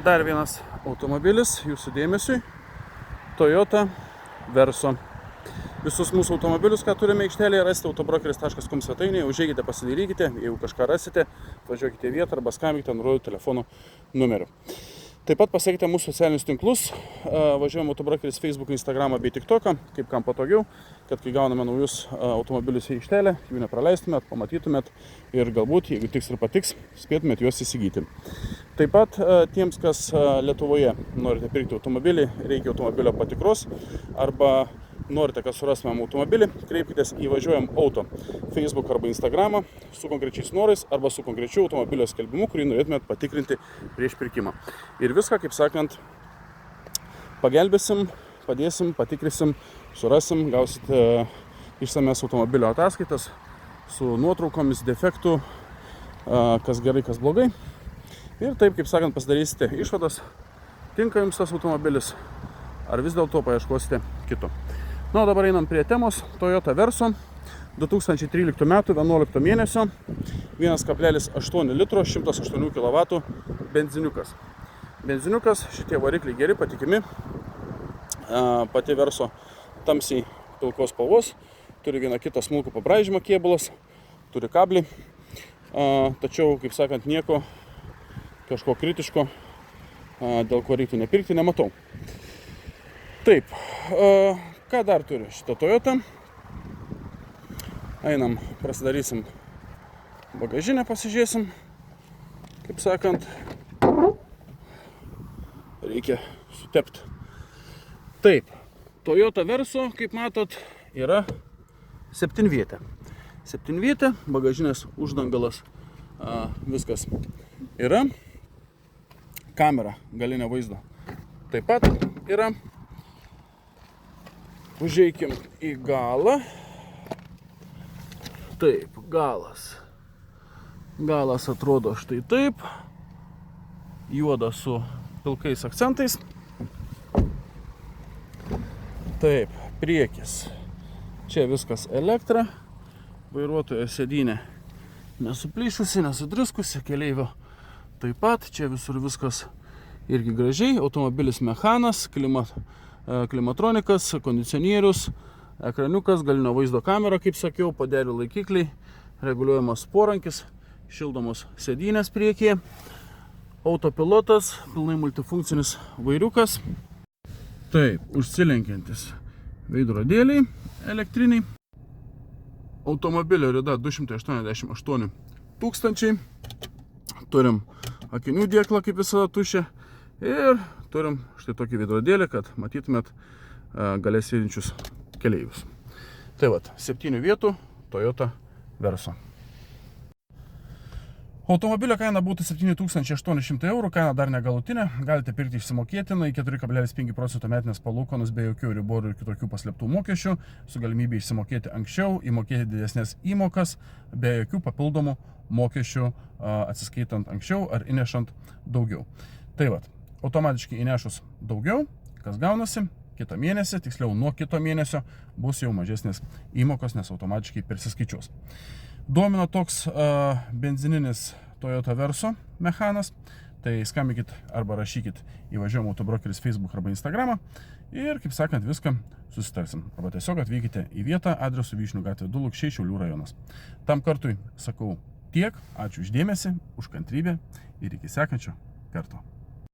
Dar vienas automobilis jūsų dėmesiui. Toyota Verso. Visus mūsų automobilius, ką turime aikštelėje, rasite autobrokeris.com svetainėje. Užeikite, pasidairykite, jeigu kažką rasite, važiuokite į vietą arba skambinkite nurodytų telefono numeriu. Taip pat pasiekite mūsų socialinius tinklus, važiuojame autobrokeris Facebook, Instagramą bei TikToką, kaip kam patogiau, kad kai gauname naujus automobilius į aikštelę, jų nepraleistumėt, pamatytumėt ir galbūt, jeigu tiks ir patiks, spėtumėt juos įsigyti. Taip pat tiems, kas Lietuvoje norite pirkti automobilį, reikia automobilio patikros arba norite, kad surastumėm automobilį, kreipkitės į Važiuojam Auto Facebook arba Instagramą su konkrečiais norais arba su konkrečiu automobilio skelbimu, kurį norėtumėt patikrinti prieš pirkimą. Ir viską, kaip sakant, pagelbėsim, padėsim, patikrisim, surasim, gausite išsames automobilio ataskaitas su nuotraukomis, defektų, kas gerai, kas blogai. Ir taip, kaip sakant, pasidarysite išvadas, tinka jums tas automobilis, ar vis dėlto paieškosite kito. Na, o dabar einam prie temos. Toyota Verso 2013 metų 11 mėnesio 1,8 litro 108 kW benziniukas. Benziniukas, šitie varikliai geri, patikimi. Pati Verso tamsiai pilkos spalvos, turi vieną kitą smulkų pabraižymą kėbulas, turi kablį, tačiau, kaip sakant, nieko kažko kritiško, dėl ko reiktų nepirkti, nematau. Taip, ką dar turi šitą Toyota? Einam, prasidarysim bagažinę, pasižiūrėsim. Kaip sakant, reikia sutepti. Taip, Toyota Verso, kaip matot, yra 7-vietė. 7-vietė, bagažinės uždangalas, viskas yra. Kamera galinio vaizdo taip pat yra. Užeikim į galą. Taip, galas. Galas atrodo štai taip. Juoda su pilkais akcentais. Taip, priekis. Čia viskas elektra. Vairuotojo sėdynė nesuplyšusi, nesudriskusi. Keleivio taip pat. Čia visur viskas irgi gražiai. Automobilis mechanas, klimatronikas, kondicionierius, ekraniukas, galinio vaizdo kamera, kaip sakiau, padelių laikikliai, reguliuojamas porankis, šildomos sėdynės priekyje, autopilotas, pilnai multifunkcinis vairiukas. Taip, užsilenkiantis veidrodėliai elektriniai. Automobilio rida 288 000. Turim akinių dėklą, kaip visada tuščia. Ir turim štai tokį veidrodėlį, kad matytumėt gale sėdinčius keleivius. Tai vat, 7 vietų Toyota Verso. Automobilio kaina būtų 7800 €, kaina dar negalutinė, galite pirkti išsimokėtinai 4,5% metinės palūkanos be jokių riborų ir kitokių paslėptų mokesčių, su galimybė išsimokėti anksčiau, įmokėti didesnės įmokas, be jokių papildomų mokesčių atsiskaitant anksčiau ar įnešant daugiau. Tai vat, automatiškai įnešus daugiau, kas gaunasi, kitą mėnesį, tiksliau nuo kito mėnesio, bus jau mažesnės įmokos, nes automatiškai persiskaičiuos. Domina toks benzininis Toyota Verso mechanas, tai skambinkit arba rašykit į Važiuojam Autobrokeris Facebook arba Instagramą ir, kaip sakant, viską susitarsim. Arba tiesiog atvykite į vietą adresu Vyšnių gatvė 2 Lukšiai, Šiaulių rajonas. Tam kartui sakau tiek, ačiū už dėmesį, už kantrybę ir iki sekančio karto.